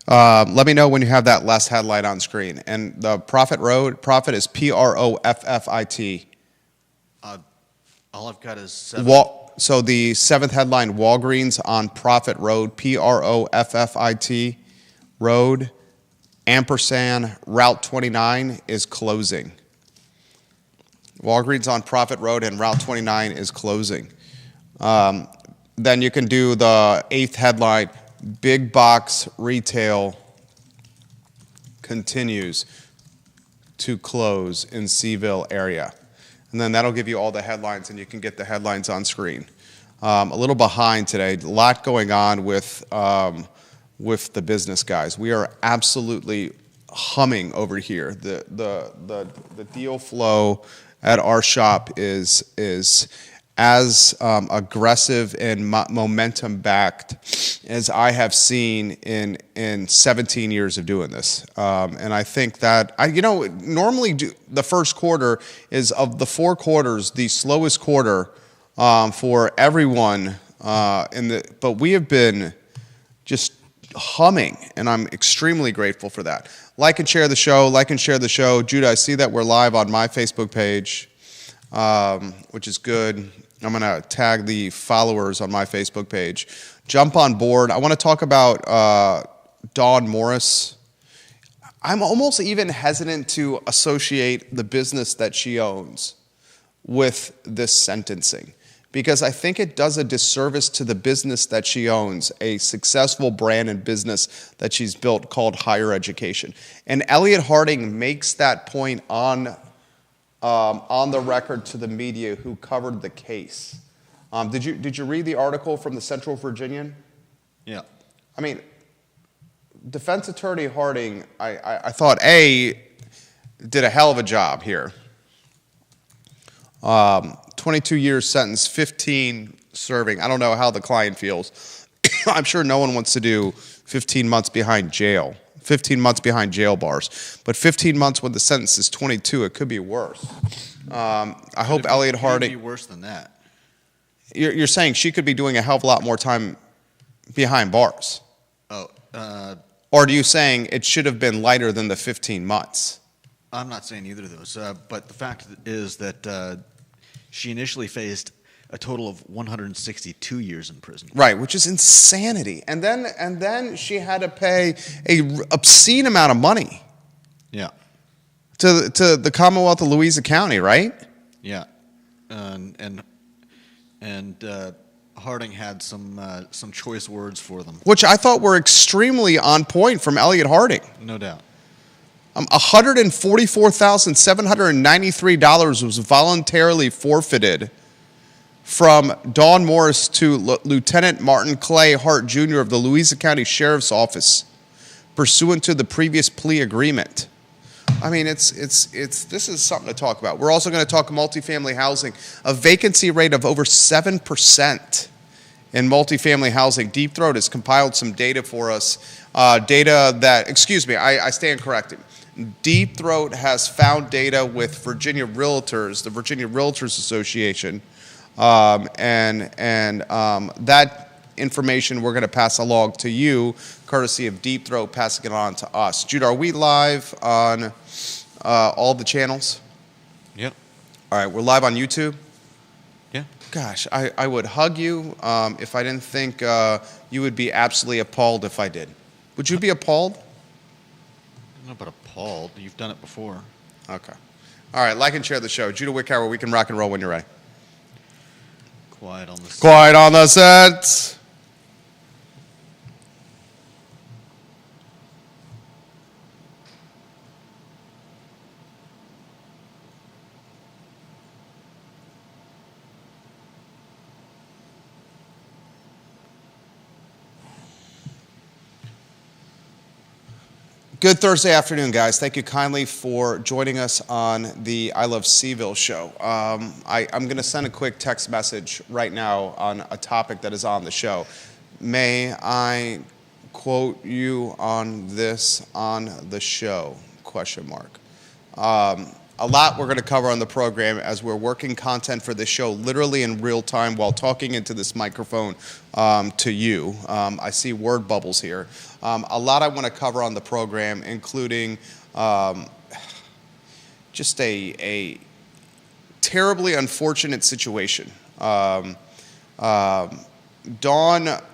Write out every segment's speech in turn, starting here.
Let me know when you have that last headline on screen. And the Profit is Proffit. All I've got is 7. So the seventh headline, Walgreens on Profit Road, Proffit Road, ampersand Route 29 is closing. Walgreens on Profit Road and Route 29 is closing. Then you can do the eighth headline, big box retail continues to close in CVille area. And then that'll give you all the headlines, and you can get the headlines on screen. A little behind today, a lot going on with the business guys. We are absolutely humming over here. The deal flow at our shop is as aggressive and momentum backed as I have seen in 17 years of doing this. And I think that, normally the first quarter is, of the 4 quarters, the slowest quarter for everyone. But we have been just humming, and I'm extremely grateful for that. Like and share the show. Judah, I see that we're live on my Facebook page, which is good. I'm going to tag the followers on my Facebook page. Jump on board. I want to talk about Dawn Morris. I'm almost even hesitant to associate the business that she owns with this sentencing, because I think it does a disservice to the business that she owns, a successful brand and business that she's built called higher education. And Elliot Harding makes that point on the record to the media who covered the case. Did you read the article from the Central Virginian? Yeah. I mean, defense attorney Harding, I thought, did a hell of a job here. 22 years sentence, 15 serving. I don't know how the client feels. I'm sure no one wants to do 15 months behind jail. 15 months behind jail bars. But 15 months when the sentence is 22, it could be worse. I hope Elliot Harding... It could be worse than that. You're saying she could be doing a hell of a lot more time behind bars? Oh. Or are you saying it should have been lighter than the 15 months? I'm not saying either of those. But the fact is that she initially faced a total of 162 years in prison. Right, which is insanity. And then she had to pay a obscene amount of money. Yeah. To the Commonwealth of Louisa County, right? Yeah. And Harding had some choice words for them, which I thought were extremely on point from Elliot Harding. No doubt. $144,793 was voluntarily forfeited from Dawn Morris to Lieutenant Martin Clay Hart Jr. of the Louisa County Sheriff's Office, pursuant to the previous plea agreement. I mean, this is something to talk about. We're also going to talk multifamily housing, a vacancy rate of over 7% in multifamily housing. Deep Throat has compiled some data for us, I stand corrected. Deep Throat has found data with Virginia Realtors, the Virginia Realtors Association, and that information we're going to pass along to you, courtesy of Deep Throat passing it on to us. Judah, are we live on all the channels? Yep. All right, we're live on YouTube? Yeah. Gosh, I would hug you if I didn't think you would be absolutely appalled if I did. Would you be appalled? I don't know about appalled. You've done it before. Okay. All right, like and share the show. Judah Wickhauer, we can rock and roll when you're ready. Quiet on the set. Quiet on the set. Good Thursday afternoon, guys. Thank you kindly for joining us on the I Love CVille show. I'm going to send a quick text message right now on a topic that is on the show. May I quote you on this on the show? ? A lot we're going to cover on the program as we're working content for this show literally in real time while talking into this microphone to you. I see word bubbles here. A lot I want to cover on the program, including just a terribly unfortunate situation. Dawn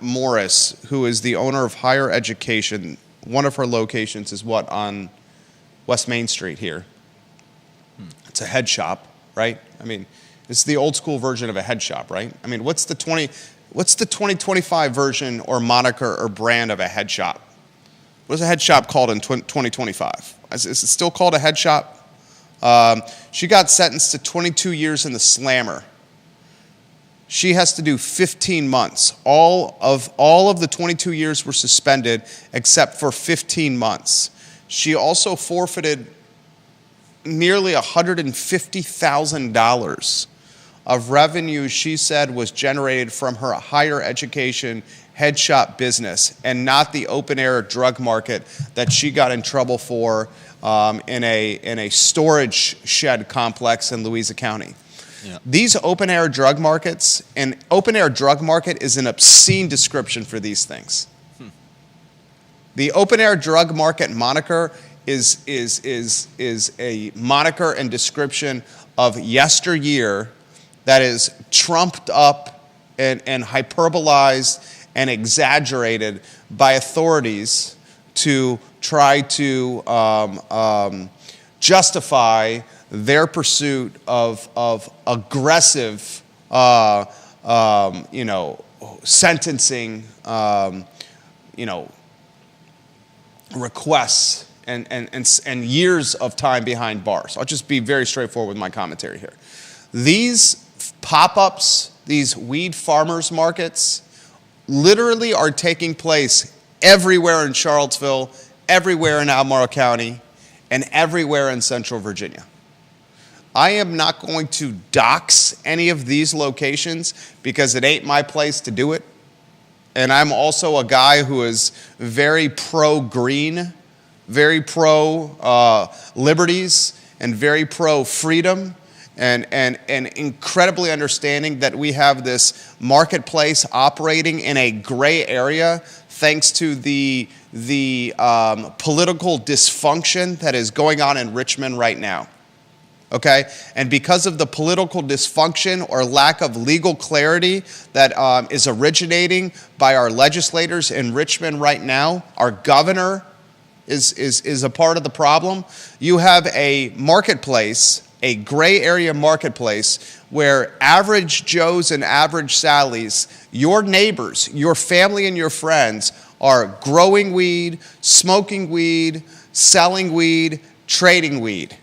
Morris, who is the owner of Higher Education, one of her locations is what, on West Main Street here? It's a head shop, right? I mean, it's the old school version of a head shop, right? I mean, what's the 2025 version or moniker or brand of a head shop? What is a head shop called in 2025? Is it still called a head shop? She got sentenced to 22 years in the slammer. She has to do 15 months. All of the 22 years were suspended except for 15 months. She also forfeited nearly $150,000 of revenue she said was generated from her higher education head shop business and not the open air drug market that she got in trouble for in a storage shed complex in Louisa County. Yeah. These open air drug markets, and open air drug market is an obscene description for these things. The open air drug market moniker is a moniker and description of yesteryear that is trumped up and hyperbolized and exaggerated by authorities to try to justify their pursuit of aggressive, sentencing, requests and years of time behind bars. I'll just be very straightforward with my commentary here. These pop-ups, these weed farmers markets, literally are taking place everywhere in Charlottesville, everywhere in Albemarle County, and everywhere in Central Virginia. I am not going to dox any of these locations because it ain't my place to do it. And I'm also a guy who is very pro-green, very pro-liberties, and very pro-freedom, and incredibly understanding that we have this marketplace operating in a gray area thanks to the political dysfunction that is going on in Richmond right now. Okay, and because of the political dysfunction or lack of legal clarity that is originating by our legislators in Richmond right now, our governor is a part of the problem. You have a marketplace, a gray area marketplace, where average Joes and average Sallys, your neighbors, your family and your friends, are growing weed, smoking weed, selling weed, trading weed.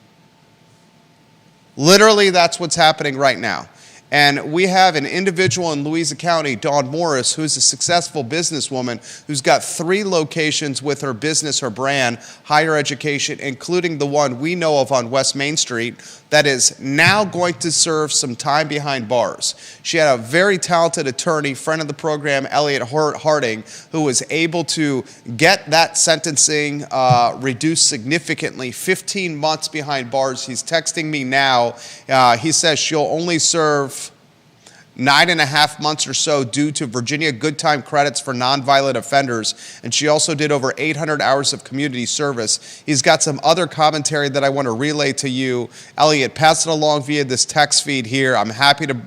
Literally, that's what's happening right now. And we have an individual in Louisa County, Dawn Morris, who's a successful businesswoman who's got 3 locations with her business, her brand, Higher Education, including the one we know of on West Main Street, that is now going to serve some time behind bars. She had a very talented attorney, friend of the program, Elliot Harding, who was able to get that sentencing reduced significantly, 15 months behind bars. He's texting me now. He says she'll only serve 9.5 months or so due to Virginia good time credits for nonviolent offenders, and she also did over 800 hours of community service. He's got some other commentary that I want to relay to you. Elliot, pass it along via this text feed here. I'm happy to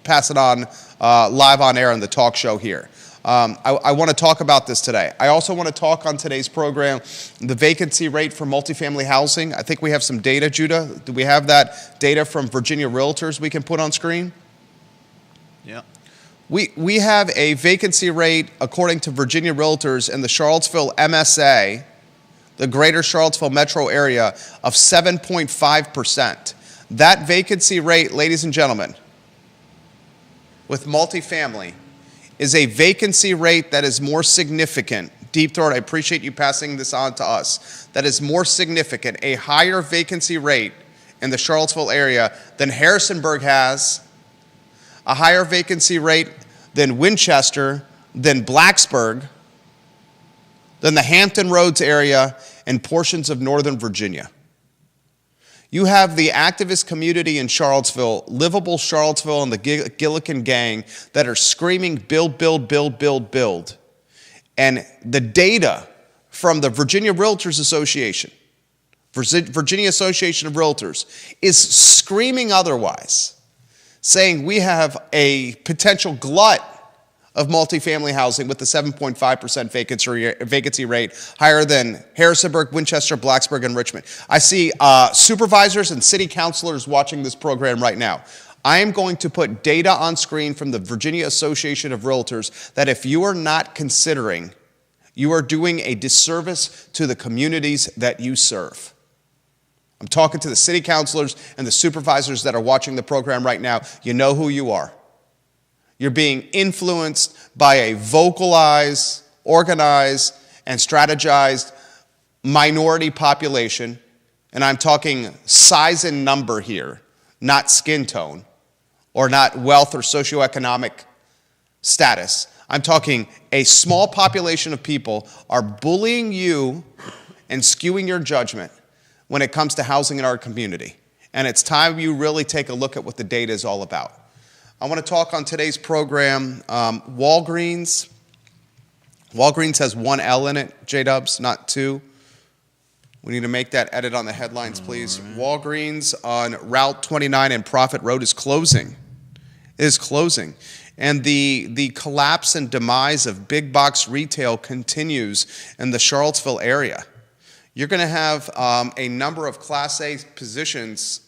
pass it on live on air on the talk show here. I want to talk about this today. I also want to talk on today's program the vacancy rate for multifamily housing. I think we have some data, Judah. Do we have that data from Virginia Realtors we can put on screen? Yeah. We have a vacancy rate, according to Virginia Realtors, in the Charlottesville MSA, the greater Charlottesville metro area, of 7.5%. That vacancy rate, ladies and gentlemen, with multifamily, is a vacancy rate that is more significant. Deep Throat, I appreciate you passing this on to us. That is more significant, a higher vacancy rate in the Charlottesville area than Harrisonburg has, a higher vacancy rate than Winchester, than Blacksburg, than the Hampton Roads area, and portions of Northern Virginia. You have the activist community in Charlottesville, livable Charlottesville, and the Gillikin gang that are screaming, build, build, build, build, build. And the data from the Virginia Realtors Association, Virginia Association of Realtors, is screaming otherwise, saying we have a potential glut of multifamily housing with the 7.5% vacancy rate, higher than Harrisonburg, Winchester, Blacksburg, and Richmond. I see supervisors and city councilors watching this program right now. I am going to put data on screen from the Virginia Association of Realtors that if you are not considering, you are doing a disservice to the communities that you serve. I'm talking to the city councilors and the supervisors that are watching the program right now. You know who you are. You're being influenced by a vocalized, organized, and strategized minority population. And I'm talking size and number here, not skin tone, or not wealth or socioeconomic status. I'm talking a small population of people are bullying you and skewing your judgment when it comes to housing in our community. And it's time you really take a look at what the data is all about. I want to talk on today's program, Walgreens. Walgreens has one L in it, J-Dubs, not two. We need to make that edit on the headlines, please. Right. Walgreens on Route 29 and Prophet Road is closing. It is closing. And the collapse and demise of big box retail continues in the Charlottesville area. You're going to have a number of Class A positions,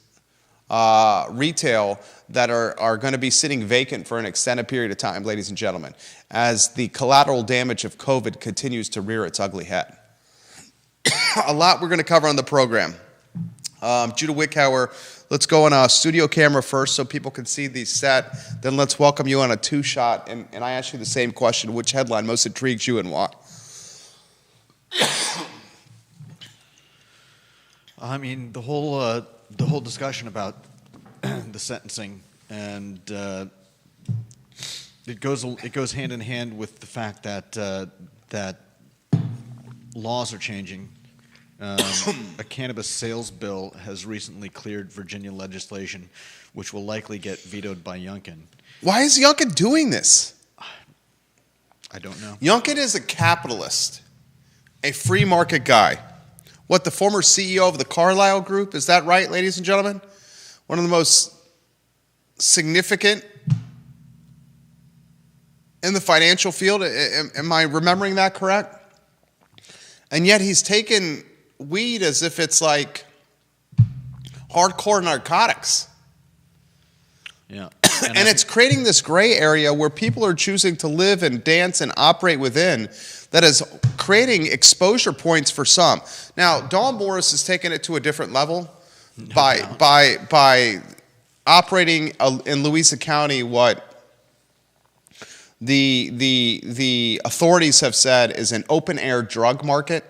retail, that are going to be sitting vacant for an extended period of time, ladies and gentlemen, as the collateral damage of COVID continues to rear its ugly head. A lot we're going to cover on the program. Judah Wickhauer, let's go on a studio camera first so people can see the set. Then let's welcome you on a two-shot. And I ask you the same question, which headline most intrigues you and why? I mean, the whole discussion about the sentencing, and it goes hand in hand with the fact that that laws are changing. A cannabis sales bill has recently cleared Virginia legislation, which will likely get vetoed by Youngkin. Why is Youngkin doing this? I don't know. Youngkin is a capitalist, a free market guy. What, the former CEO of the Carlyle Group? Is that right, ladies and gentlemen? One of the most significant in the financial field. Am I remembering that correct? And yet he's taken weed as if it's like hardcore narcotics. Yeah. And it's creating this gray area where people are choosing to live and dance and operate within that is creating exposure points for some. Now, Dawn Morris has taken it to a different level by operating in Louisa County what the authorities have said is an open-air drug market.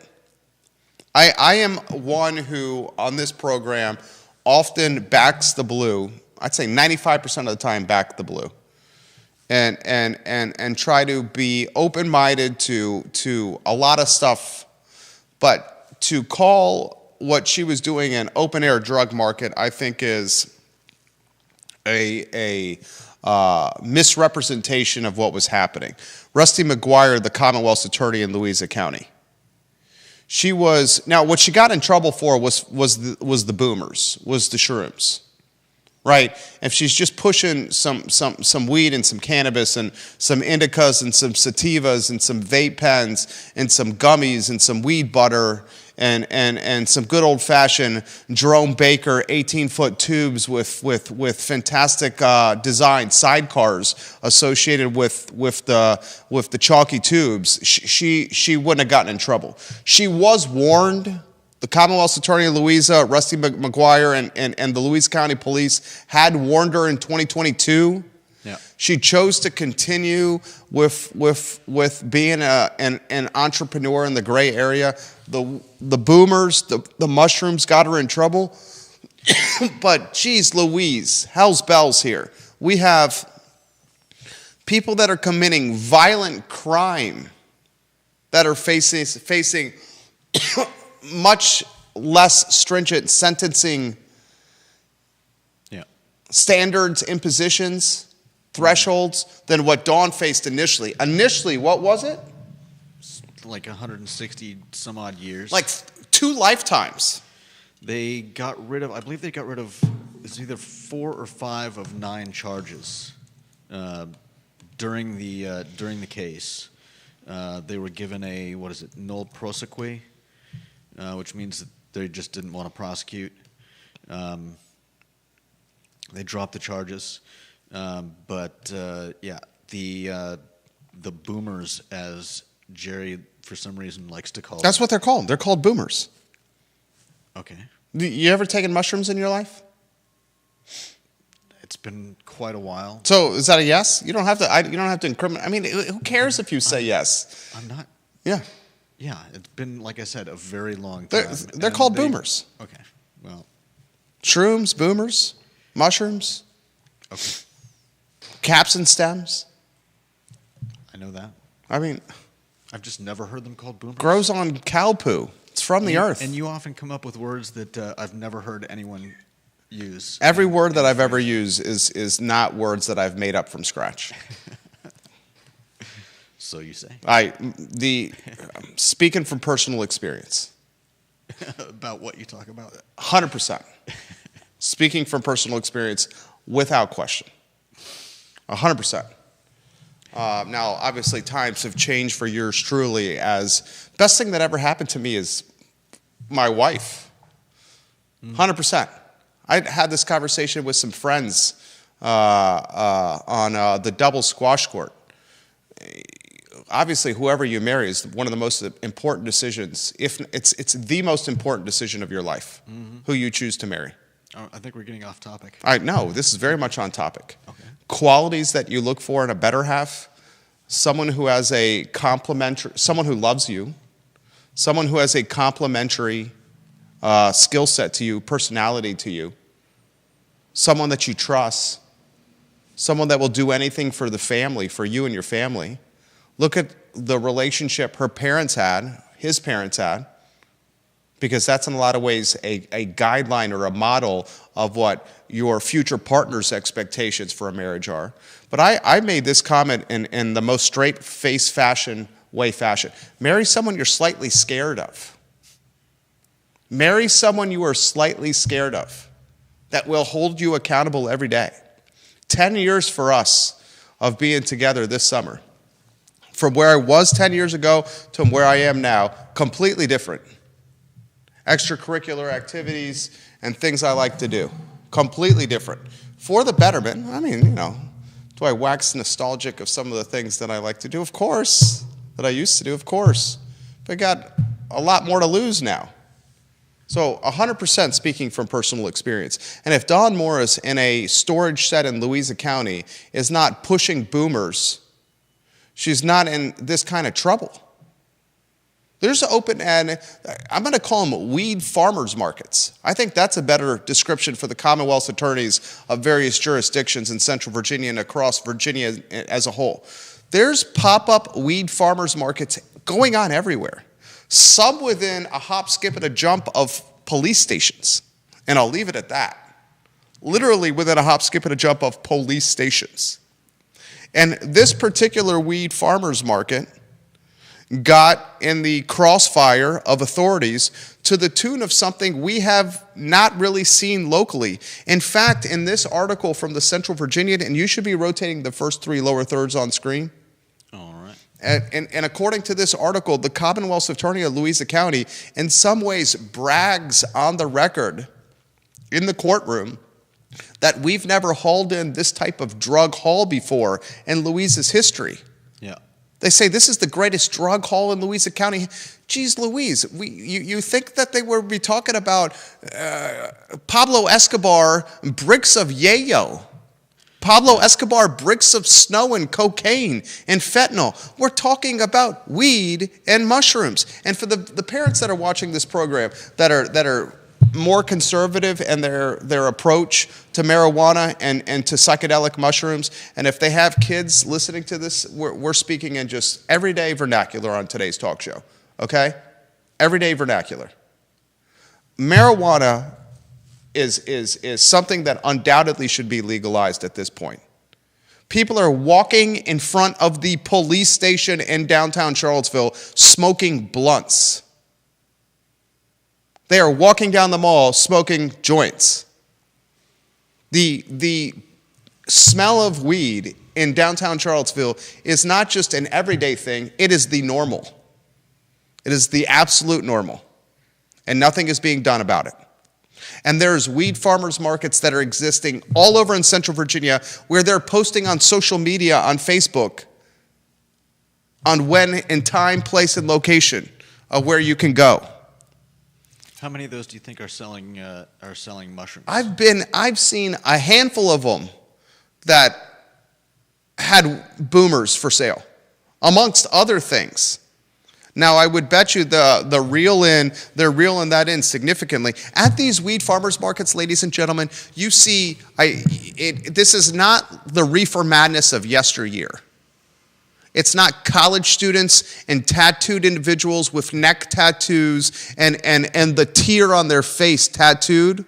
I am one who, on this program, often backs the blue. I'd say 95% of the time back the blue. And try to be open-minded to a lot of stuff. But to call what she was doing an open-air drug market, I think is a misrepresentation of what was happening. Rusty McGuire, the Commonwealth's attorney in Louisa County. What she got in trouble for was the boomers, was the shrooms. Right? If she's just pushing some weed and some cannabis and some indicas and some sativas and some vape pens and some gummies and some weed butter and some good old-fashioned Jerome Baker 18-foot tubes with fantastic design sidecars associated with the chalky tubes, she wouldn't have gotten in trouble. She was warned. The Commonwealth's attorney in Louisa, Rusty McGuire, and the Louisa County Police had warned her in 2022. Yeah. She chose to continue with being an entrepreneur in the gray area. The boomers, the mushrooms got her in trouble. But geez Louise, hell's bells here. We have people that are committing violent crime that are facing much less stringent sentencing standards, impositions, thresholds than what Dawn faced initially. Initially, what was it? Like 160 some odd years. Like 2 lifetimes. They got rid of, I believe they got rid of, it's either 4 or 5 of 9 charges during the case. They were given a, what is it, null prosequi, which means that they just didn't want to prosecute. They dropped the charges, but yeah, the boomers, as Jerry for some reason likes to call That's them. what they're called. They're called boomers. Okay. You ever taken mushrooms in your life? It's been quite a while. So is that a yes? You don't have to. You don't have to incriminate. I mean, who cares if you say yes? I'm not. Yeah, Yeah, it's been, like I said, a very long time. they're called boomers. Okay. Well, Shrooms, boomers, mushrooms, okay. caps and stems. I know that. I mean, I've just never heard them called boomers. grows on cow poo. It's from the earth. And you often come up with words that I've never heard anyone use. Every word that I've ever used is not words that I've made up from scratch. So you say. Speaking from personal experience. About what you talk about. 100%. Speaking from personal experience, without question. 100%. Now, obviously, times have changed for yours truly. As best thing that ever happened to me is my wife. 100%. I had this conversation with some friends on the double squash court. Obviously, whoever you marry is one of the most important decisions. If it's the most important decision of your life, who you choose to marry. Oh, I think we're getting off topic. No, this is very much on topic. Okay. Qualities that you look for in a better half: someone who has a complementary, someone who loves you, someone who has a complementary skill set to you, personality to you, someone that you trust, someone that will do anything for the family, for you and your family. Look at the relationship her parents had, his parents had, because that's in a lot of ways a guideline or a model of what your future partner's expectations for a marriage are. But I made this comment in the most straight-face fashion. Marry someone you're slightly scared of. Marry someone you are slightly scared of that will hold you accountable every day. 10 years for us of being together this summer. From where I was 10 years ago to where I am now, completely different. Extracurricular activities and things I like to do, completely different. For the betterment. I mean, do I wax nostalgic of some of the things that I like to do? Of course. That I used to do, of course. But I got a lot more to lose now. So 100% speaking from personal experience. And if Dawn Morris in a storage shed in Louisa County is not pushing boomers, she's not in this kind of trouble. There's open, and I'm going to call them weed farmers markets. I think that's a better description for the Commonwealth's attorneys of various jurisdictions in Central Virginia and across Virginia as a whole. There's pop-up weed farmers markets going on everywhere. Some within a hop, skip, and a jump of police stations. And I'll leave it at that. Literally within a hop, skip, and a jump of police stations. And this particular weed farmers market got in the crossfire of authorities to the tune of something we have not really seen locally. In fact, in this article from the Central Virginian, and you should be rotating the first 3 lower thirds on screen. All right. And according to this article, the Commonwealth's attorney of Louisa County in some ways brags on the record in the courtroom that we've never hauled in this type of drug haul before in Louisa's history. Yeah. They say this is the greatest drug haul in Louisa County. Geez, Louise, you think that they would be talking about Pablo Escobar, bricks of yayo. Pablo Escobar, bricks of snow and cocaine and fentanyl. We're talking about weed and mushrooms. And for the parents that are watching this program that are more conservative in their approach to marijuana and to psychedelic mushrooms, and if they have kids listening to this, we're speaking in just everyday vernacular on today's talk show, okay? Everyday vernacular. Marijuana is something that undoubtedly should be legalized at this point. People are walking in front of the police station in downtown Charlottesville smoking blunts. They are walking down the mall smoking joints. The smell of weed in downtown Charlottesville is not just an everyday thing, it is the normal. It is the absolute normal. And nothing is being done about it. And there's weed farmers markets that are existing all over in Central Virginia where they're posting on social media, on Facebook, on when and time, place, and location of where you can go. How many of those do you think are selling mushrooms? I've seen a handful of them that had boomers for sale, amongst other things. Now, I would bet you they're reeling that in significantly. At these weed farmers markets, ladies and gentlemen, you see, this is not the reefer madness of yesteryear. It's not college students and tattooed individuals with neck tattoos and the tear on their face tattooed,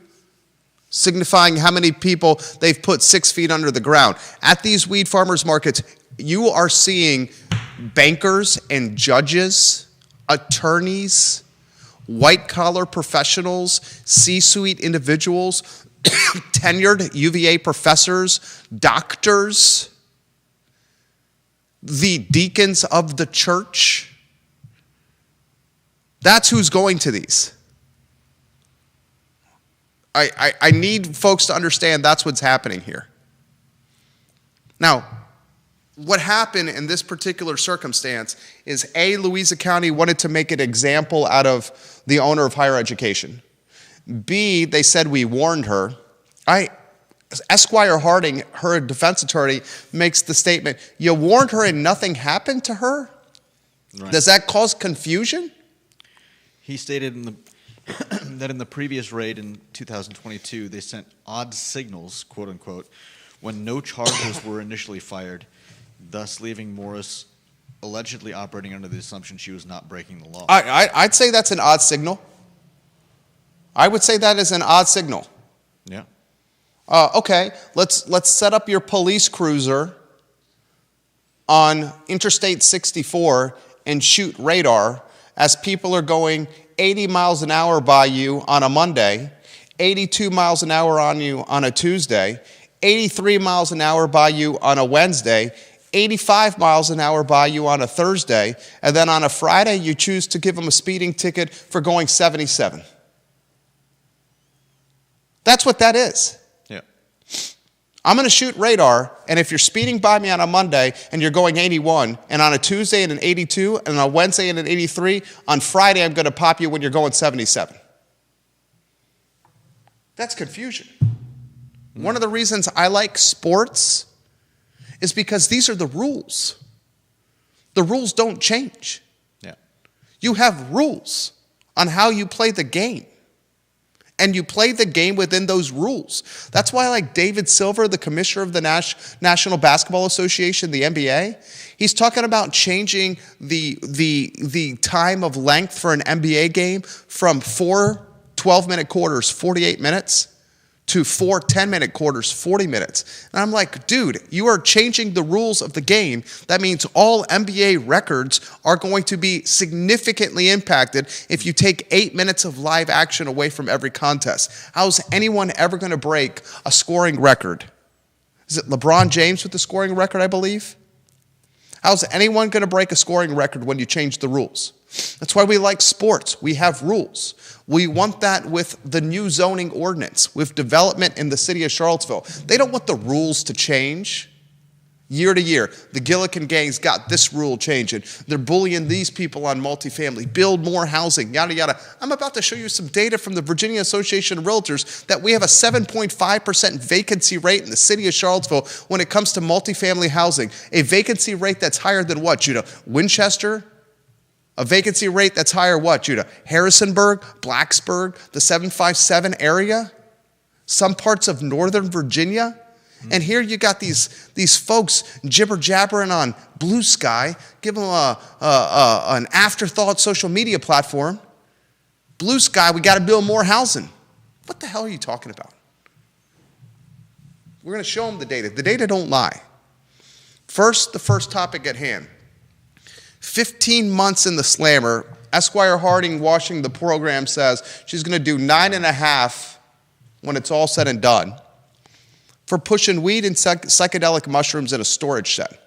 signifying how many people they've put 6 feet under the ground. At these weed farmers markets, you are seeing bankers and judges, attorneys, white-collar professionals, C-suite individuals, tenured UVA professors, doctors, the deacons of the church. That's who's going to these. I need folks to understand that's what's happening here. Now, what happened in this particular circumstance is Louisa County wanted to make an example out of the owner of higher education. B, they said we warned her. Esquire Harding, her defense attorney, makes the statement, you warned her and nothing happened to her? Right. Does that cause confusion? He stated that in the previous raid in 2022, they sent odd signals, quote unquote, when no charges were initially fired, thus leaving Morris allegedly operating under the assumption she was not breaking the law. I'd say that's an odd signal. I would say that is an odd signal. Yeah. Okay, let's set up your police cruiser on Interstate 64 and shoot radar as people are going 80 miles an hour by you on a Monday, 82 miles an hour on you on a Tuesday, 83 miles an hour by you on a Wednesday, 85 miles an hour by you on a Thursday, and then on a Friday you choose to give them a speeding ticket for going 77. That's what that is. Yeah. I'm going to shoot radar, and if you're speeding by me on a Monday and you're going 81, and on a Tuesday and an 82, and on a Wednesday and an 83, on Friday I'm going to pop you when you're going 77. That's confusion. One of the reasons I like sports is because these are the rules. The rules don't change. Yeah. You have rules on how you play the game. And you play the game within those rules. That's why I like David Silver, the commissioner of the National Basketball Association, the NBA. He's talking about changing the time of length for an NBA game from 4 12-minute quarters, 48 minutes, to 4 10-minute quarters, 40 minutes. And I'm like, dude, you are changing the rules of the game. That means all NBA records are going to be significantly impacted if you take 8 minutes of live action away from every contest. How's anyone ever going to break a scoring record? Is it LeBron James with the scoring record, I believe? How's anyone going to break a scoring record when you change the rules? That's why we like sports. We have rules. We want that with the new zoning ordinance, with development in the city of Charlottesville. They don't want the rules to change year to year. The Gillikin gang's got this rule changing. They're bullying these people on multifamily. Build more housing, yada, yada. I'm about to show you some data from the Virginia Association of Realtors that we have a 7.5% vacancy rate in the city of Charlottesville when it comes to multifamily housing. A vacancy rate that's higher than what, Judah? Winchester? A vacancy rate that's higher what, Judah? Harrisonburg, Blacksburg, the 757 area, some parts of Northern Virginia. And here you got these folks jibber-jabbering on Blue Sky. Give them an afterthought social media platform. Blue Sky, we got to build more housing. What the hell are you talking about? We're going to show them the data. The data don't lie. First, the first topic at hand. 15 months in the slammer. Esquire Harding, watching the program, says she's going to do 9.5 when it's all said and done for pushing weed and psychedelic mushrooms in a storage shed.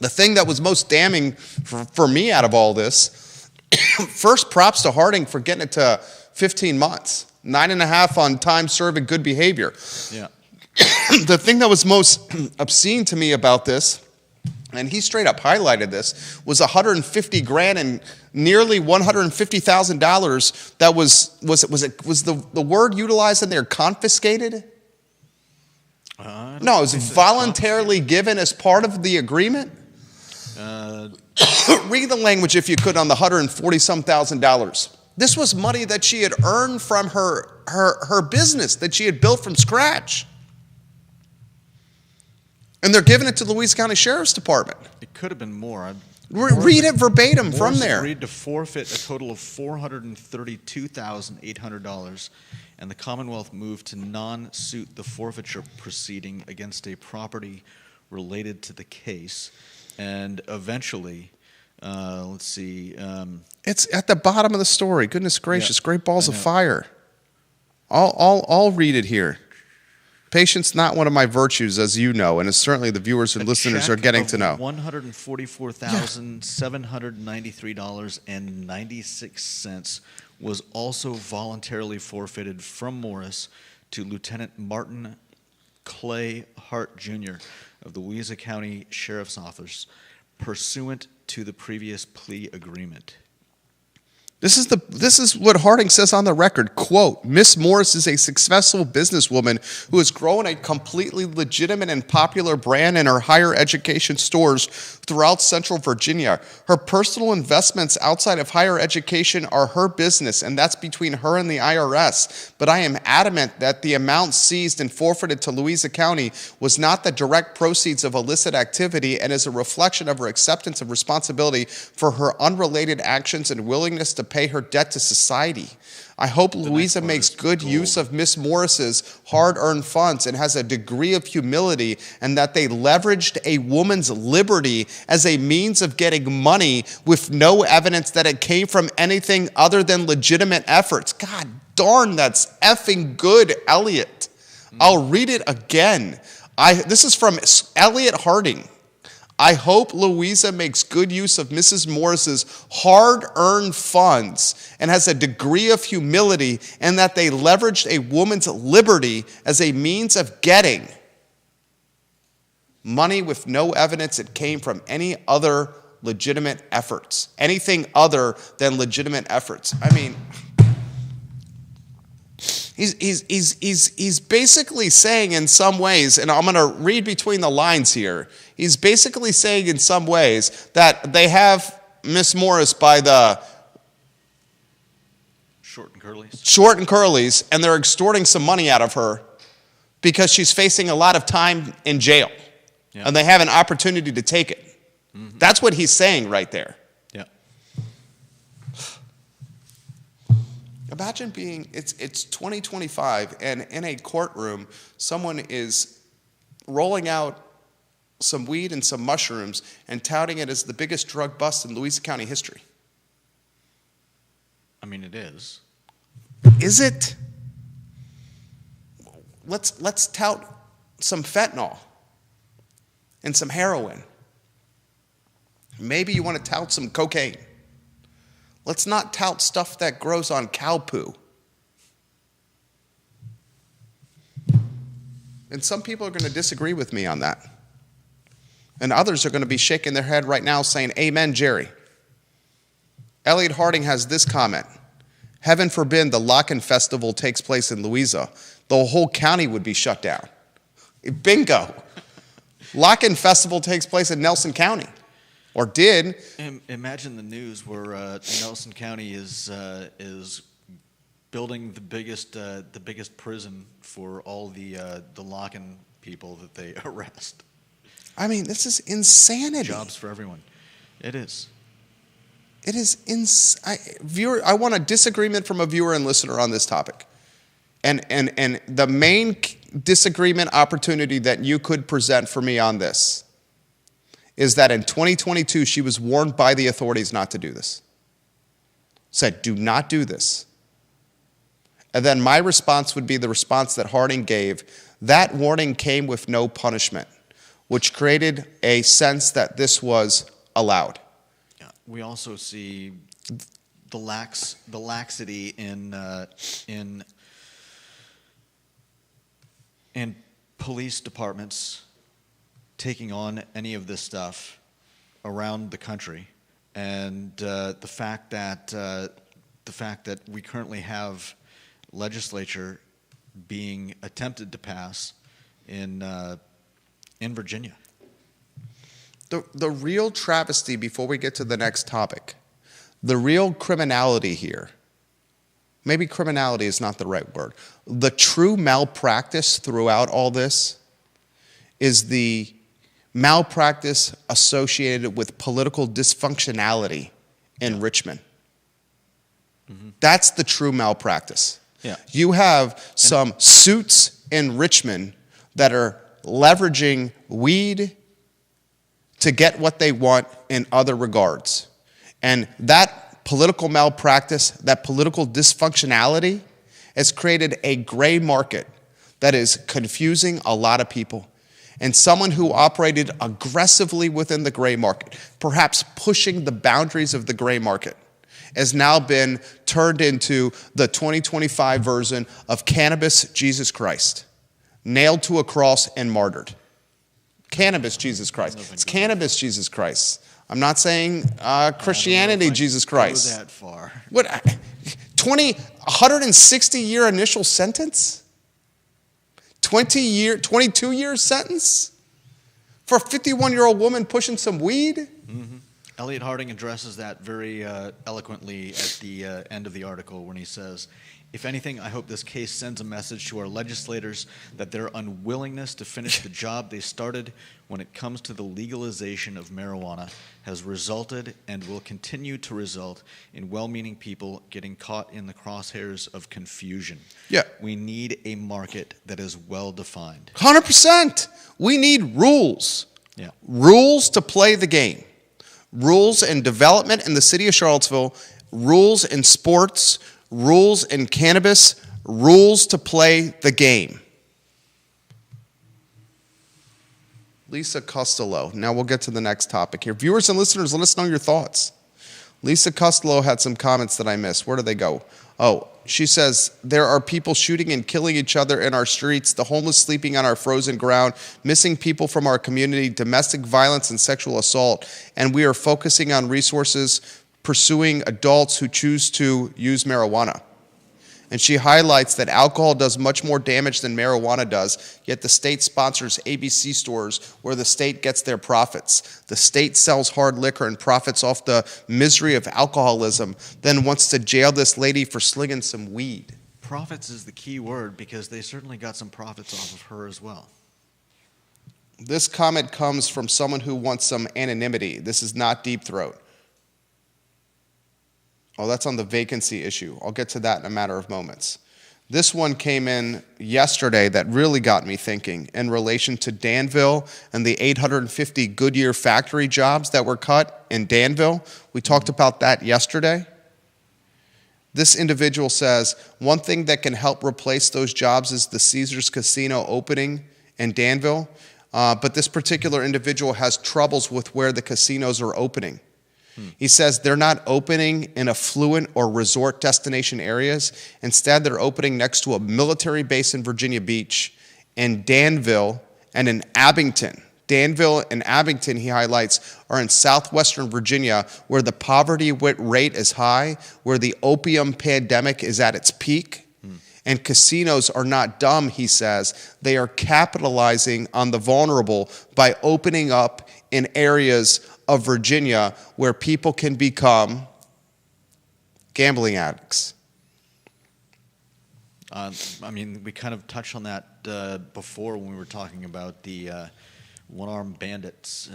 The thing that was most damning for me out of all this, first, props to Harding for getting it to 15 months, 9.5 on time served and good behavior. Yeah. The thing that was most obscene to me about this, and he straight up highlighted this, was $150,000 and nearly $150,000 that was the word utilized in there confiscated? No, it was voluntarily given as part of the agreement. Read the language if you could on the $140,000. This was money that she had earned from her business that she had built from scratch. And they're giving it to the Louisa County Sheriff's Department. It could have been more. Read it verbatim from there. Agreed to forfeit a total of $432,800, and the Commonwealth moved to non-suit the forfeiture proceeding against a property related to the case. And eventually, let's see. It's at the bottom of the story. Goodness gracious, great balls of fire. I'll read it here. Patience, not one of my virtues, as you know, and as certainly the viewers and listeners are getting to know. $144,793.96 was also voluntarily forfeited from Morris to Lieutenant Martin Clay Hart, Jr. of the Louisa County Sheriff's Office, pursuant to the previous plea agreement. This is what Harding says on the record. Quote, Miss Morris is a successful businesswoman who has grown a completely legitimate and popular brand in her higher education stores throughout Central Virginia. Her personal investments outside of higher education are her business, and that's between her and the IRS. But I am adamant that the amount seized and forfeited to Louisa County was not the direct proceeds of illicit activity and is a reflection of her acceptance of responsibility for her unrelated actions and willingness to pay her debt to society. I hope Louisa makes good use of Miss Morris's hard-earned funds and has a degree of humility, and that they leveraged a woman's liberty as a means of getting money with no evidence that it came from anything other than legitimate efforts. God darn, that's effing good, Elliot. I'll read it again. This is from Elliot Harding. I hope Louisa makes good use of Mrs. Morris's hard-earned funds and has a degree of humility, and that they leveraged a woman's liberty as a means of getting money with no evidence it came from any other legitimate efforts. Anything other than legitimate efforts. I mean, he's basically saying in some ways, and I'm going to read between the lines here, he's basically saying in some ways that they have Miss Morris by the short and curlies, and they're extorting some money out of her because she's facing a lot of time in jail, and they have an opportunity to take it. Mm-hmm. That's what he's saying right there. Yeah. Imagine being, it's 2025, and in a courtroom, someone is rolling out some weed and some mushrooms and touting it as the biggest drug bust in Louisa County history. I mean, it is. Is it? Let's tout some fentanyl and some heroin. Maybe you want to tout some cocaine. Let's not tout stuff that grows on cow poo. And some people are going to disagree with me on that. And others are going to be shaking their head right now saying, Amen, Jerry. Elliot Harding has this comment. Heaven forbid the Lock-In Festival takes place in Louisa. The whole county would be shut down. Bingo. Lock-In Festival takes place in Nelson County. Or did. Imagine the news where Nelson County is building the biggest prison for all the lock-in people that they arrest. I mean, this is insanity. Jobs for everyone. It is. It is viewer. I want a disagreement from a viewer and listener on this topic. And the main disagreement opportunity that you could present for me on this is that in 2022, she was warned by the authorities not to do this. Said, do not do this. And then my response would be the response that Harding gave. That warning came with no punishment, which created a sense that this was allowed. Yeah, we also see the laxity in police departments taking on any of this stuff around the country, and the fact that we currently have legislature being attempted to pass in Virginia. The real travesty, before we get to the next topic, the real criminality here, maybe criminality is not the right word, the true malpractice throughout all this is the malpractice associated with political dysfunctionality in Richmond. Mm-hmm. That's the true malpractice. Yeah. You have some suits in Richmond that are leveraging weed to get what they want in other regards. And that political malpractice, that political dysfunctionality has created a gray market that is confusing a lot of people. And someone who operated aggressively within the gray market, perhaps pushing the boundaries of the gray market, has now been turned into the 2025 version of Cannabis Jesus Christ, nailed to a cross and martyred. Cannabis Jesus Christ. It's Cannabis Jesus Christ. I'm not saying Christianity Jesus Christ. Go that far. What? 160-year initial sentence? 22-year sentence for a 51-year-old woman pushing some weed? Mm-hmm. Elliot Harding addresses that very eloquently at the end of the article when he says, "If anything, I hope this case sends a message to our legislators that their unwillingness to finish the job they started when it comes to the legalization of marijuana has resulted and will continue to result in well-meaning people getting caught in the crosshairs of confusion. Yeah. We need a market that is well-defined." 100%. We need rules. Yeah. Rules to play the game. Rules in development in the city of Charlottesville, rules in sports, rules in cannabis, rules to play the game. Lisa Costello. Now we'll get to the next topic here. Viewers and listeners, let us know your thoughts. Lisa Costello had some comments that I missed. Where do they go? Oh, she says, there are people shooting and killing each other in our streets, the homeless sleeping on our frozen ground, missing people from our community, domestic violence and sexual assault, and we are focusing on resources pursuing adults who choose to use marijuana. And she highlights that alcohol does much more damage than marijuana does, yet the state sponsors ABC stores where the state gets their profits. The state sells hard liquor and profits off the misery of alcoholism, then wants to jail this lady for slinging some weed. Profits is the key word because they certainly got some profits off of her as well. This comment comes from someone who wants some anonymity. This is not Deep Throat. Oh, that's on the vacancy issue. I'll get to that in a matter of moments. This one came in yesterday that really got me thinking in relation to Danville and the 850 Goodyear factory jobs that were cut in Danville. We talked about that yesterday. This individual says, one thing that can help replace those jobs is the Caesars Casino opening in Danville. But this particular individual has troubles with where the casinos are opening. He says they're not opening in affluent or resort destination areas. Instead, they're opening next to a military base in Virginia Beach, in Danville, and in Abington. Danville and Abington, he highlights, are in southwestern Virginia, where the poverty rate is high, where the opium pandemic is at its peak. And casinos are not dumb, he says. They are capitalizing on the vulnerable by opening up in areas of Virginia where people can become gambling addicts. I mean, we kind of touched on that before when we were talking about the one-armed bandits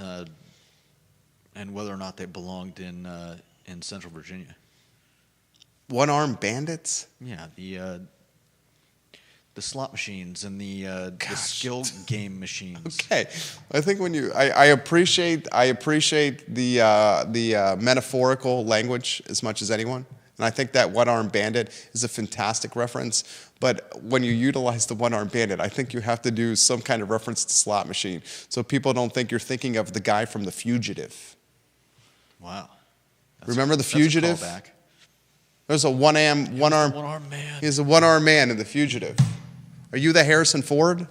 and whether or not they belonged in Central Virginia. One-armed bandits? Yeah, the slot machines and the skill game machines. Okay, I think when I appreciate the metaphorical language as much as anyone, and I think that one-armed bandit is a fantastic reference. But when you utilize the one-armed bandit, I think you have to do some kind of reference to slot machine, so people don't think you're thinking of the guy from The Fugitive. Wow. Remember The Fugitive? That's a callback. There's a one-armed man. He's a one-armed man in The Fugitive. Are you the Harrison Ford? You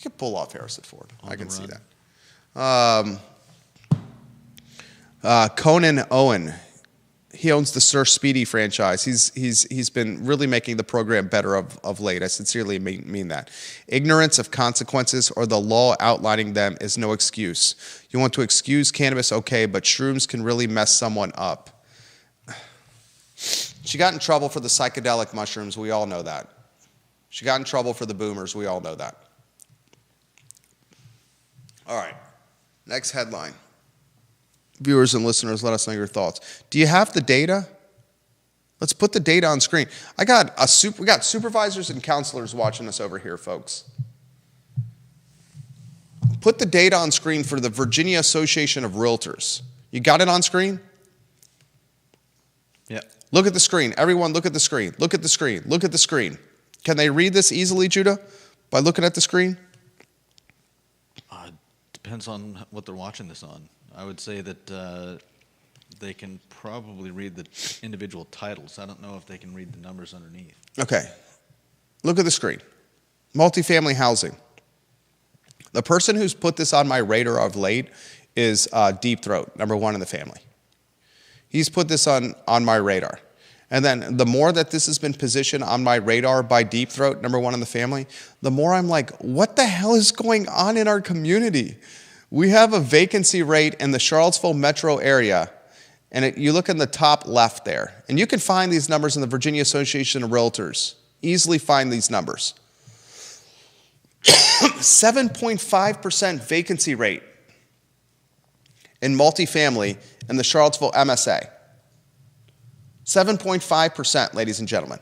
can pull off Harrison Ford. I can see that. Conan Owen. He owns the Sir Speedy franchise. He's been really making the program better of late. I sincerely mean that. Ignorance of consequences or the law outlining them is no excuse. You want to excuse cannabis, okay, but shrooms can really mess someone up. She got in trouble for the psychedelic mushrooms. We all know that. She got in trouble for the boomers. We all know that. All right. Next headline. Viewers and listeners, let us know your thoughts. Do you have the data? Let's put the data on screen. We got supervisors and counselors watching us over here, folks. Put the data on screen for the Virginia Association of Realtors. You got it on screen? Yeah. Look at the screen. Everyone, look at the screen. Look at the screen. Look at the screen. Can they read this easily, Judah, by looking at the screen? Depends on what they're watching this on. I would say that they can probably read the individual titles. I don't know if they can read the numbers underneath. Okay. Look at the screen. Multifamily housing. The person who's put this on my radar of late is Deep Throat, number one in the family. He's put this on my radar. And then the more that this has been positioned on my radar by Deep Throat, number one in the family, the more I'm like, what the hell is going on in our community? We have a vacancy rate in the Charlottesville metro area, and you look in the top left there, and you can find these numbers in the Virginia Association of Realtors. Easily find these numbers. 7.5% vacancy rate in multifamily in the Charlottesville MSA. 7.5%, ladies and gentlemen.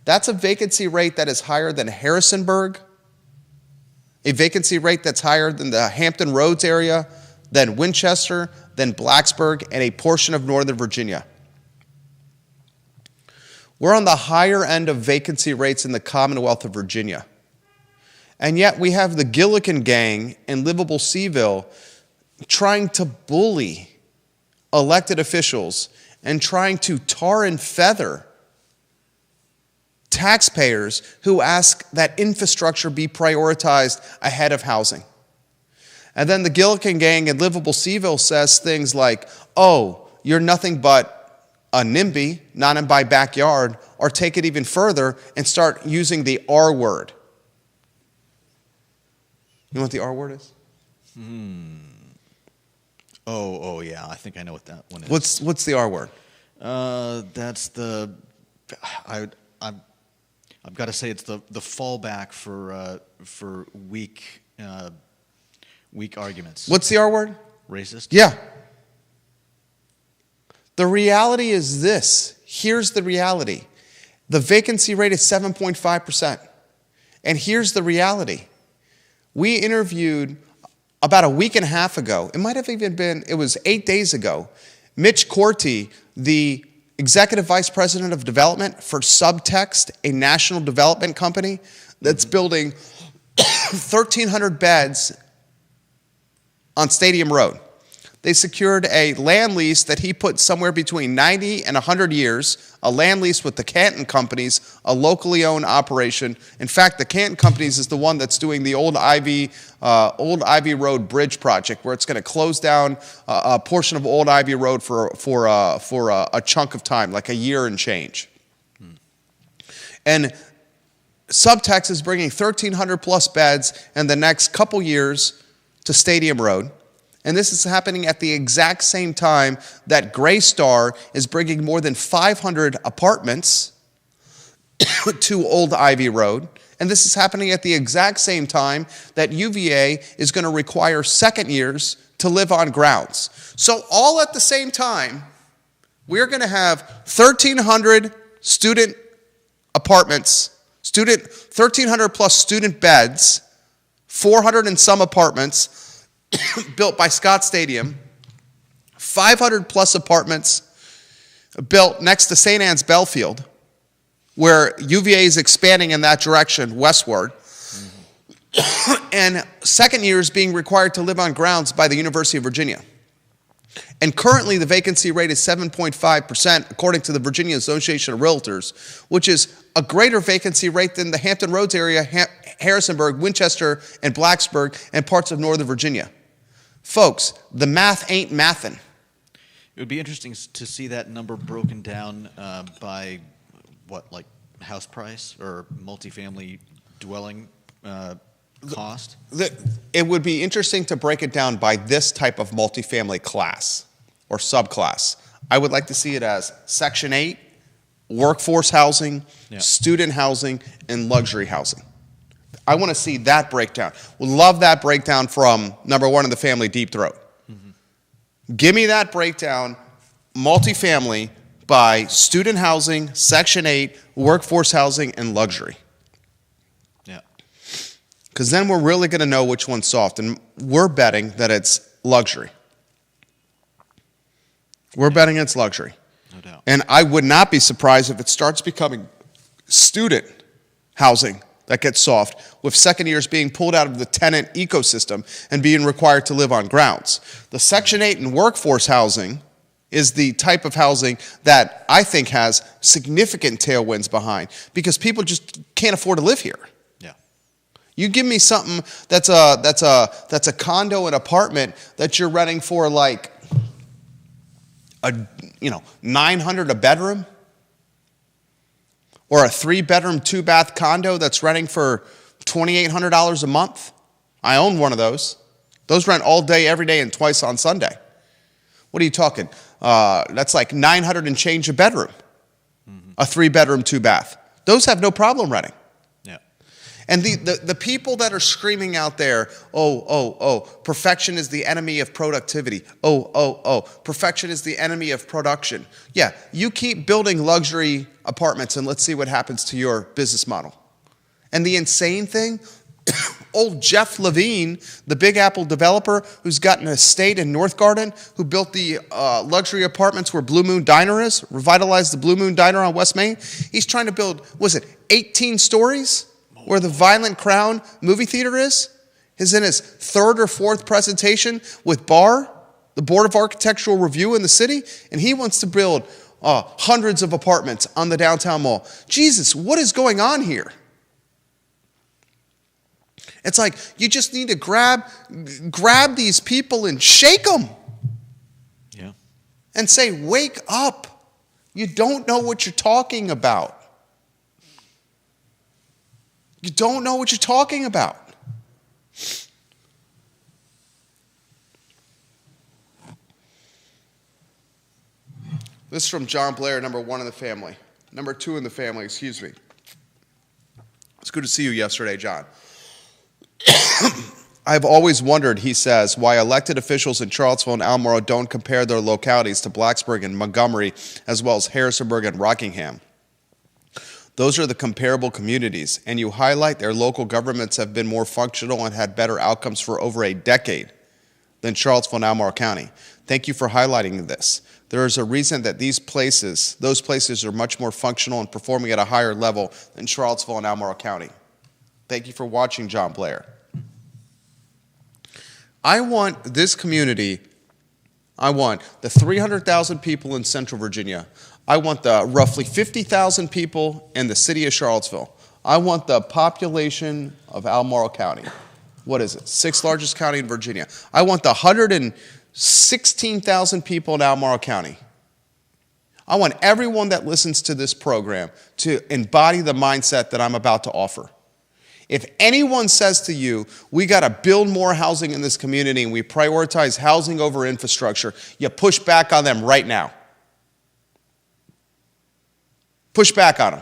That's a vacancy rate that is higher than Harrisonburg, a vacancy rate that's higher than the Hampton Roads area, than Winchester, than Blacksburg, and a portion of Northern Virginia. We're on the higher end of vacancy rates in the Commonwealth of Virginia. And yet we have the Gilligan gang in livable CVille trying to bully elected officials and trying to tar and feather taxpayers who ask that infrastructure be prioritized ahead of housing. And then the Gilligan gang in livable CVille says things like, oh, you're nothing but a NIMBY, not in my backyard, or take it even further and start using the R word. You know what the R word is? Oh yeah, I think I know what that one is. What's the R word? That's the. I've got to say it's the fallback for weak arguments. What's the R word? Racist. Yeah. The reality is this. Here's the reality. The vacancy rate is 7.5%. And here's the reality. We interviewed about a week and a half ago, it might have even been, it was 8 days ago, Mitch Corti, the Executive Vice President of Development for Subtext, a national development company that's building 1,300 beds on Stadium Road. They secured a land lease that he put somewhere between 90 and 100 years, a land lease with the Canton Companies, a locally owned operation. In fact, the Canton Companies is the one that's doing the Old Ivy Road Bridge project, where it's going to close down a portion of Old Ivy Road for a chunk of time, like a year and change. And Subtext is bringing 1,300 plus beds in the next couple years to Stadium Road. And this is happening at the exact same time that Greystar is bringing more than 500 apartments to Old Ivy Road. And this is happening at the exact same time that UVA is going to require second years to live on grounds. So all at the same time, we're going to have 1,300 student apartments 1,300 plus student beds, 400 and some apartments built by Scott Stadium, 500 plus apartments built next to St. Anne's Belfield, where UVA is expanding in that direction westward, and second years being required to live on grounds by the University of Virginia. And currently the vacancy rate is 7.5%, according to the Virginia Association of Realtors, which is a greater vacancy rate than the Hampton Roads area, Harrisonburg, Winchester, and Blacksburg, and parts of Northern Virginia. Folks, the math ain't mathin'. It would be interesting to see that number broken down by what, like house price or multifamily dwelling cost? It would be interesting to break it down by this type of multifamily class or subclass. I would like to see it as Section 8, workforce housing, student housing, and luxury housing. I want to see that breakdown. Would love that breakdown from number one in the family, Deep Throat. Give me that breakdown, multifamily, by student housing, Section 8, workforce housing, and luxury. Yeah. Because then we're really going to know which one's soft. And we're betting that it's luxury. We're betting it's luxury. No doubt. And I would not be surprised if it starts becoming student housing that gets soft, with second years being pulled out of the tenant ecosystem and being required to live on grounds. The Section 8 and workforce housing is the type of housing that I think has significant tailwinds behind, because people just can't afford to live here. Yeah. You give me something that's a condo and apartment that you're renting for like $900 a bedroom, or a 3-bedroom, 2-bath condo that's renting for $2,800 a month. I own one of those. Those rent all day, every day, and twice on Sunday. What are you talking? That's like $900 and change a bedroom. A 3-bedroom, 2-bath. Those have no problem renting. Yeah. And the people that are screaming out there, perfection is the enemy of productivity. Perfection is the enemy of production. Yeah, you keep building luxury apartments and let's see what happens to your business model. And the insane thing, old Jeff Levine, the Big Apple developer who's got an estate in North Garden, who built the luxury apartments where Blue Moon Diner is, revitalized the Blue Moon Diner on West Main. He's trying to build, 18 stories? Where the Violent Crown movie theater is in his 3rd or 4th presentation with BAR, the Board of Architectural Review in the city, and he wants to build hundreds of apartments on the downtown mall. Jesus, what is going on here? It's like you just need to grab these people and shake them. Yeah. And say, wake up. You don't know what you're talking about. You don't know what you're talking about. This is from John Blair, number 1 in the family. Number 2 in the family, excuse me. It's good to see you yesterday, John. I've always wondered, he says, why elected officials in Charlottesville and Almora don't compare their localities to Blacksburg and Montgomery, as well as Harrisonburg and Rockingham. Those are the comparable communities, and you highlight their local governments have been more functional and had better outcomes for over a decade than Charlottesville and Albemarle County. Thank you for highlighting this. There is a reason that those places are much more functional and performing at a higher level than Charlottesville and Albemarle County. Thank you for watching, John Blair. I want this community, I want the 300,000 people in Central Virginia. I want the roughly 50,000 people in the city of Charlottesville. I want the population of Albemarle County. What is it? 6th largest county in Virginia. I want the 116,000 people in Albemarle County. I want everyone that listens to this program to embody the mindset that I'm about to offer. If anyone says to you, we got to build more housing in this community and we prioritize housing over infrastructure, you push back on them right now. Push back on them.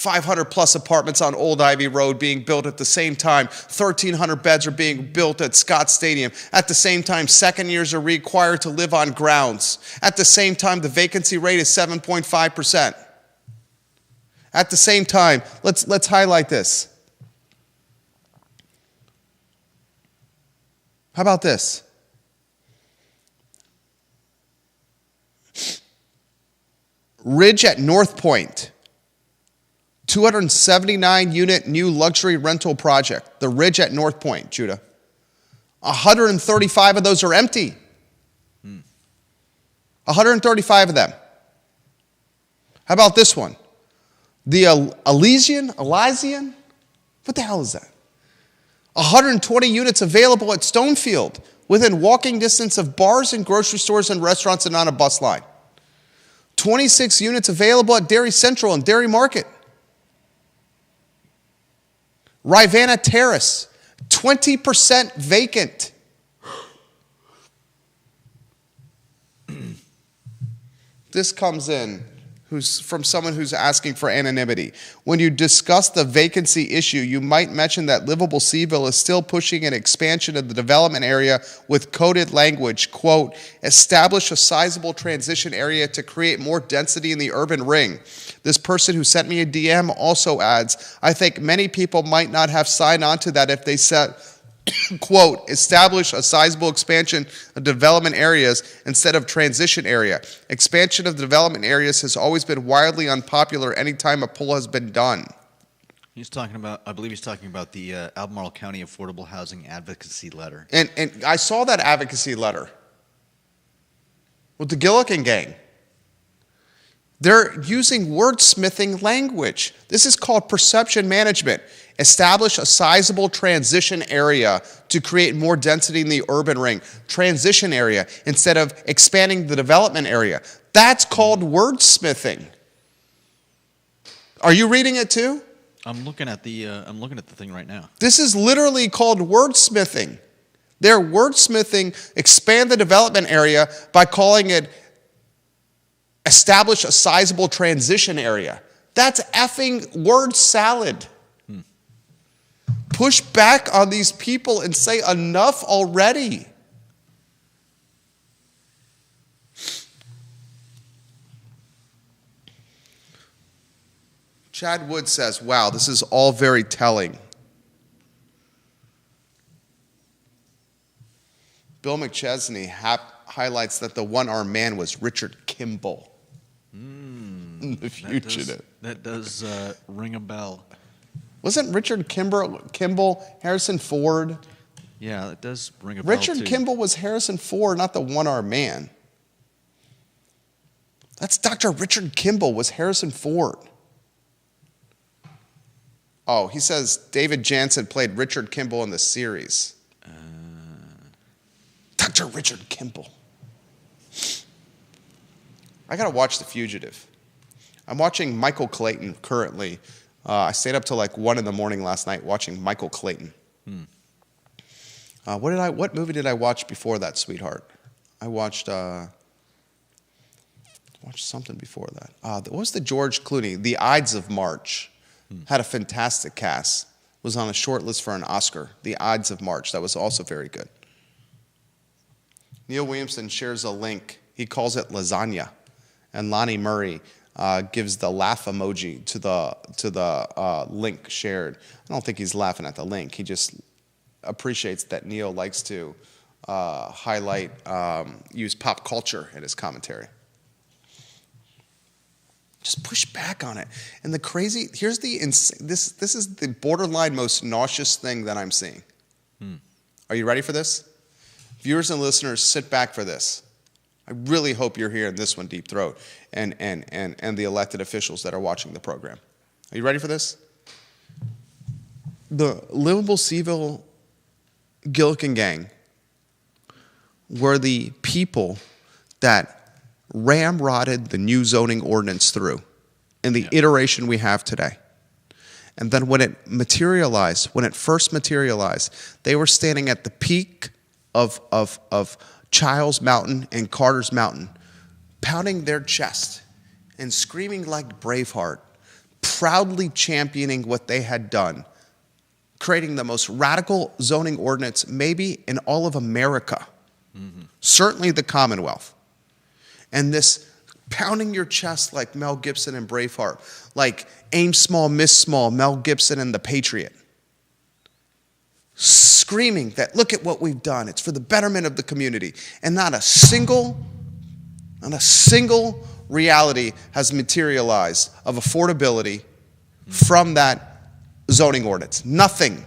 500 plus apartments on Old Ivy Road being built at the same time. 1,300 beds are being built at Scott Stadium. At the same time, second years are required to live on grounds. At the same time, the vacancy rate is 7.5%. At the same time, let's highlight this. How about this? Ridge at North Point, 279-unit new luxury rental project. The Ridge at North Point, Judah. 135 of those are empty. 135 of them. How about this one? The Elysian? What the hell is that? 120 units available at Stonefield, within walking distance of bars and grocery stores and restaurants and on a bus line. 26 units available at Dairy Central and Dairy Market. Rivanna Terrace, 20% vacant. This comes in from someone who's asking for anonymity. When you discuss the vacancy issue, you might mention that livable CVille is still pushing an expansion of the development area with coded language, quote, establish a sizable transition area to create more density in the urban ring. This person who sent me a DM also adds, I think many people might not have signed on to that if they said, quote, establish a sizable expansion of development areas instead of transition area. Expansion of development areas has always been wildly unpopular anytime a poll has been done. I believe he's talking about the Albemarle County Affordable Housing Advocacy Letter. And I saw that advocacy letter with the Gillikin gang. They're using wordsmithing language. This is called perception management. Establish a sizable transition area to create more density in the urban ring. Transition area instead of expanding the development area. That's called wordsmithing. Are you reading it too? I'm looking at the thing right now. This is literally called wordsmithing. They're wordsmithing expand the development area by calling it establish a sizable transition area. That's effing word salad. Push back on these people and say enough already. Chad Wood says, wow, this is all very telling. Bill McChesney highlights that the one-armed man was Richard Kimball. The fugitive. That does ring a bell. Wasn't Richard Kimball Harrison Ford? Yeah, it does ring a bell. Richard Kimball was Harrison Ford, not the one-armed man. That's Dr. Richard Kimball was Harrison Ford. Oh, he says David Jansen played Richard Kimball in the series. Dr. Richard Kimball. I got to watch The Fugitive. I'm watching Michael Clayton currently. I stayed up till like 1 in the morning last night watching Michael Clayton. What movie did I watch before that, sweetheart? I watched something before that. What was the George Clooney? The Ides of March. Had a fantastic cast. Was on a short list for an Oscar. The Ides of March. That was also very good. Neil Williamson shares a link. He calls it lasagna. And Lonnie Murray gives the laugh emoji to the link shared. I don't think he's laughing at the link. He just appreciates that Neil likes to highlight, use pop culture in his commentary. Just push back on it. And the crazy, here's the, this is the borderline most nauseous thing that I'm seeing. Are you ready for this? Viewers and listeners, sit back for this. I really hope you're hearing this one, Deep Throat, and the elected officials that are watching the program. Are you ready for this? The livable CVille Gillikin gang were the people that ramrodded the new zoning ordinance through in the iteration we have today. And then when it first materialized, they were standing at the peak of Childs Mountain and Carter's Mountain, pounding their chest and screaming like Braveheart, proudly championing what they had done, creating the most radical zoning ordinance maybe in all of America, certainly the Commonwealth. And this pounding your chest like Mel Gibson and Braveheart, like aim small, miss small, Mel Gibson and The Patriot. Screaming that, look at what we've done. It's for the betterment of the community. And not a single reality has materialized of affordability from that zoning ordinance. Nothing.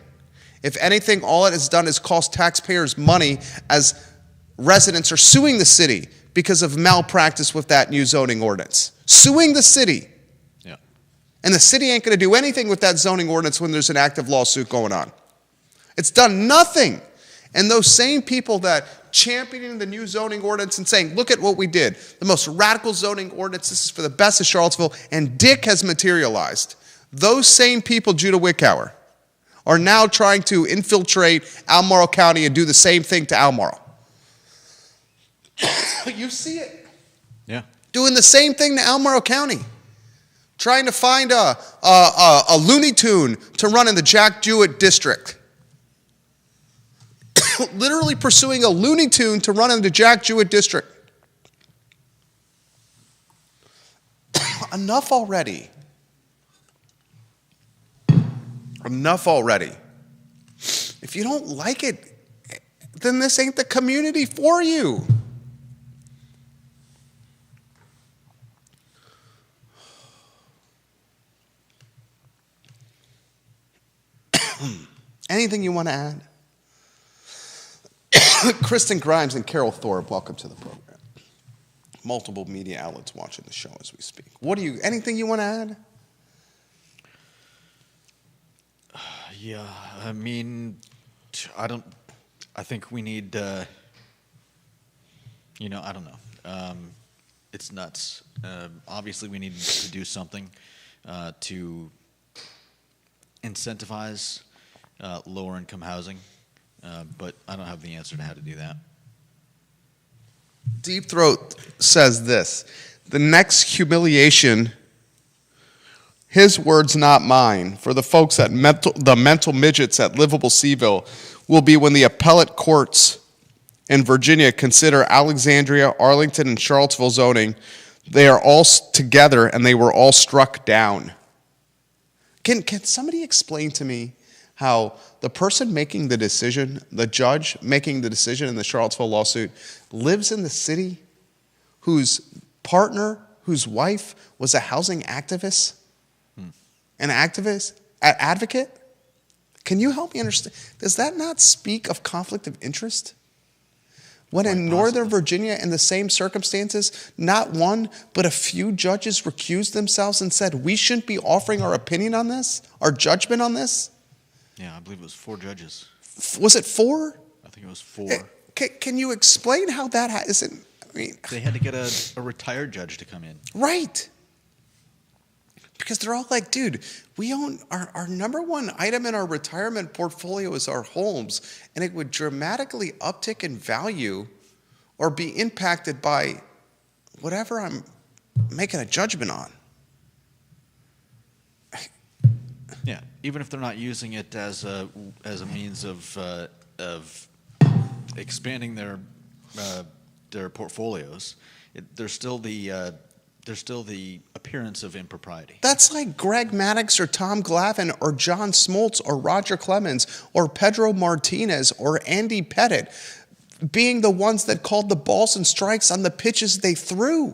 If anything, all it has done is cost taxpayers money as residents are suing the city because of malpractice with that new zoning ordinance. Suing the city. Yeah. And the city ain't going to do anything with that zoning ordinance when there's an active lawsuit going on. It's done nothing. And those same people that championing the new zoning ordinance and saying, look at what we did, the most radical zoning ordinance, this is for the best of Charlottesville, and Dick has materialized. Those same people, Judah Wickower, are now trying to infiltrate Albemarle County and do the same thing to Albemarle. You see it. Yeah. Doing the same thing to Albemarle County. Trying to find a Looney Tune to run in the Jack Jewett district. Literally pursuing a Looney Tune to run in the Jack Jewett district. Enough already. Enough already. If you don't like it, then this ain't the community for you. Anything you want to add? Kristen Grimes and Carol Thorpe, welcome to the program. Multiple media outlets watching the show as we speak. Anything you want to add? Yeah, I mean, I think we need, I don't know. It's nuts. Obviously, we need to do something to incentivize lower income housing, but I don't have the answer to how to do that. Deep Throat says this: the next humiliation, his words, not mine, for the folks at the mental midgets at livable CVille will be when the appellate courts in Virginia consider Alexandria, Arlington, and Charlottesville zoning. They are all together and they were all struck down. Can somebody explain to me how the person making the decision, the judge making the decision in the Charlottesville lawsuit, lives in the city, whose partner, whose wife was a housing activist, an advocate? Can you help me understand? Does that not speak of conflict of interest? When in Northern Virginia, in the same circumstances, not one, but a few judges recused themselves and said, we shouldn't be offering our opinion on this, our judgment on this? Yeah, I believe it was 4 judges. Was it 4? I think it was 4. Can you explain how that isn't? I mean, they had to get a retired judge to come in. Right. Because they're all like, dude, we own our number one item in our retirement portfolio is our homes, and it would dramatically uptick in value or be impacted by whatever I'm making a judgment on. Yeah, even if they're not using it as a means of expanding their portfolios, there's still the appearance of impropriety. That's like Greg Maddox or Tom Glavine or John Smoltz or Roger Clemens or Pedro Martinez or Andy Pettit being the ones that called the balls and strikes on the pitches they threw.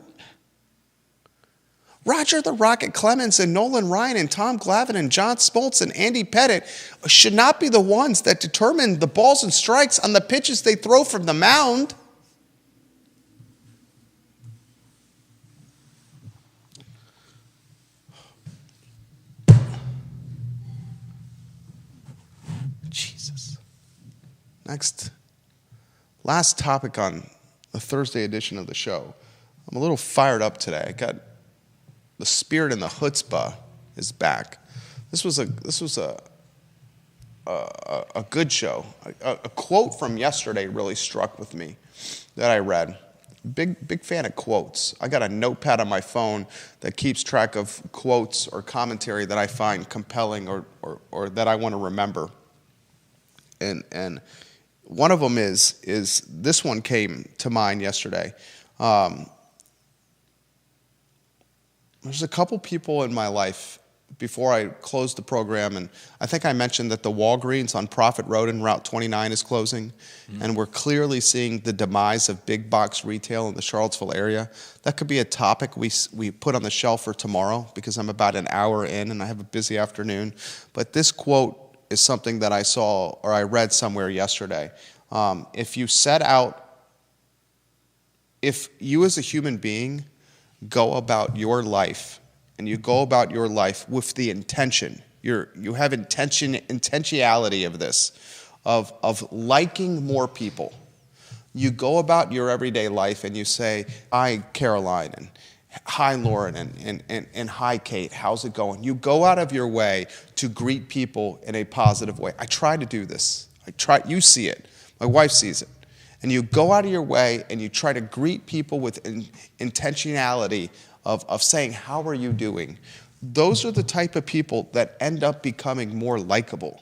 Roger the Rocket Clemens and Nolan Ryan and Tom Glavine and John Smoltz and Andy Pettit should not be the ones that determine the balls and strikes on the pitches they throw from the mound. Jesus. Last topic on the Thursday edition of the show. I'm a little fired up today. I got the spirit and the chutzpah is back. This was a good show. A quote from yesterday really struck with me that I read. big fan of quotes. I got a notepad on my phone that keeps track of quotes or commentary that I find compelling or that I want to remember. And one of them is this one came to mind yesterday. There's a couple people in my life before I closed the program, and I think I mentioned that the Walgreens on Prophet Road in Route 29 is closing, and we're clearly seeing the demise of big box retail in the Charlottesville area. That could be a topic we put on the shelf for tomorrow, because I'm about an hour in and I have a busy afternoon. But this quote is something that I saw or I read somewhere yesterday. If you as a human being go about your life, and you go about your life with the intention, you have intentionality of this, of liking more people. You go about your everyday life and you say, hi, Caroline, and hi, Lauren, and hi, Kate, how's it going? You go out of your way to greet people in a positive way. I try to do this. You see it. My wife sees it. And you go out of your way and you try to greet people with intentionality of saying, how are you doing? Those are the type of people that end up becoming more likable.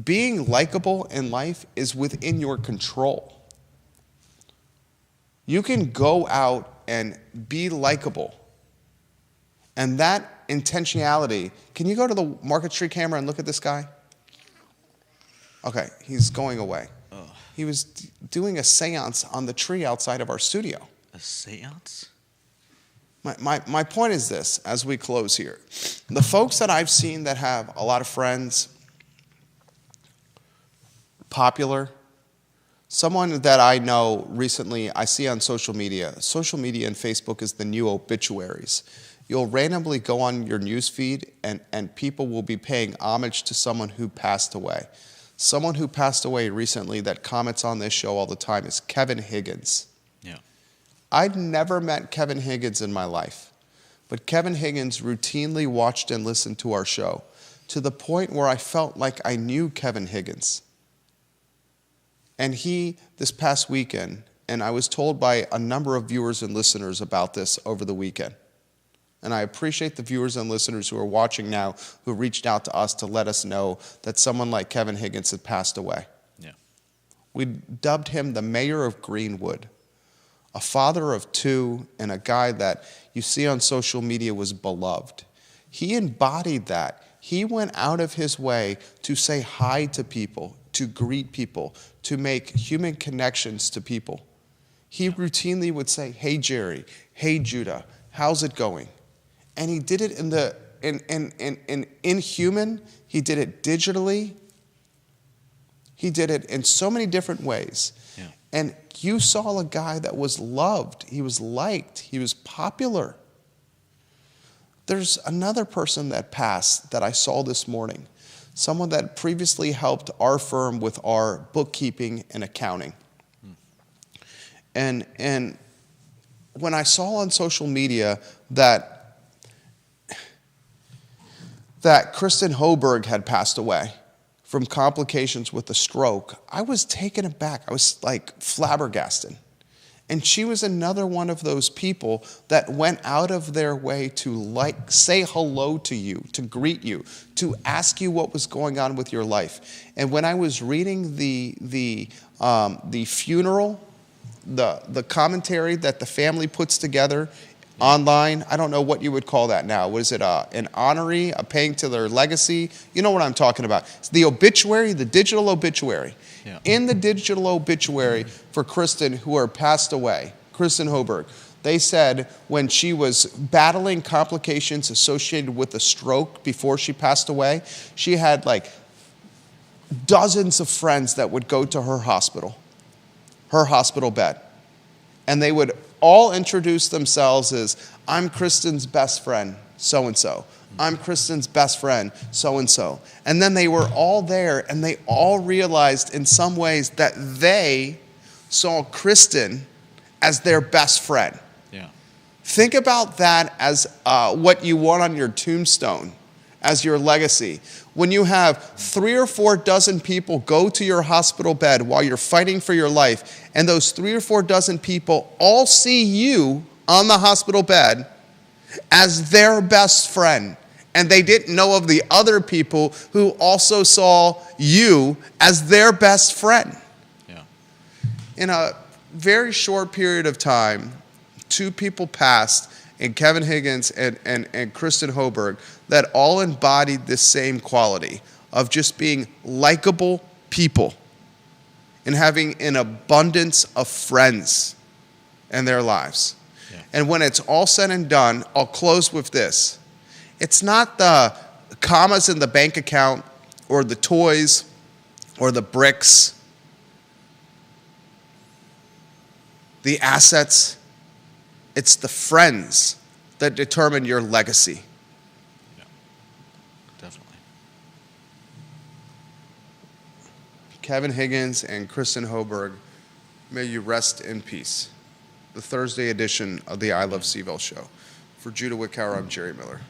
Being likable in life is within your control. You can go out and be likable. And that intentionality, can you go to the Market Street camera and look at this guy? Okay, he's going away. Oh. He was doing a seance on the tree outside of our studio. A seance? My point is this, as we close here. The folks that I've seen that have a lot of friends, popular, someone that I know recently, I see on social media and Facebook is the new obituaries. You'll randomly go on your news feed and people will be paying homage to someone who passed away. Someone who passed away recently that comments on this show all the time is Kevin Higgins. Yeah. I'd never met Kevin Higgins in my life, but Kevin Higgins routinely watched and listened to our show to the point where I felt like I knew Kevin Higgins. And this past weekend, and I was told by a number of viewers and listeners about this over the weekend. And I appreciate the viewers and listeners who are watching now who reached out to us to let us know that someone like Kevin Higgins had passed away. Yeah. We dubbed him the mayor of Greenwood, a father of two, and a guy that you see on social media was beloved. He embodied that. He went out of his way to say hi to people, to greet people, to make human connections to people. He routinely would say, hey, Jerry, hey, Judah, how's it going? And he did it in human, he did it digitally, he did it in so many different ways. Yeah. And you saw a guy that was loved, he was liked, he was popular. There's another person that passed that I saw this morning, someone that previously helped our firm with our bookkeeping and accounting. And when I saw on social media that Kristen Hoberg had passed away from complications with a stroke, I was taken aback. I was like flabbergasted. And she was another one of those people that went out of their way to say hello to you, to greet you, to ask you what was going on with your life. And when I was reading the funeral, the commentary that the family puts together online, I don't know what you would call that now. What is it, an honorary, a paying to their legacy? You know what I'm talking about. It's the obituary, the digital obituary. Yeah. In the digital obituary for Kristen, who had passed away, Kristen Hoberg, they said when she was battling complications associated with a stroke before she passed away, she had like dozens of friends that would go to her hospital bed. And they would all introduce themselves as, I'm Kristen's best friend, so-and-so. I'm Kristen's best friend, so-and-so. And then they were all there, and they all realized in some ways that they saw Kristen as their best friend. Yeah. Think about that as what you want on your tombstone, as your legacy. when you have 3 or 4 dozen people go to your hospital bed while you're fighting for your life, and those 3 or 4 dozen people all see you on the hospital bed as their best friend, and they didn't know of the other people who also saw you as their best friend. Yeah. In a very short period of time, 2 people passed, and Kevin Higgins and Kristen Hoberg, that all embodied this same quality of just being likable people and having an abundance of friends in their lives. Yeah. And when it's all said and done, I'll close with this. It's not the commas in the bank account or the toys or the bricks, the assets. It's the friends that determine your legacy. Yeah, definitely. Kevin Higgins and Kristen Hoberg, may you rest in peace. The Thursday edition of the I Love CVille show. For Judah Wickower, I'm Jerry Miller.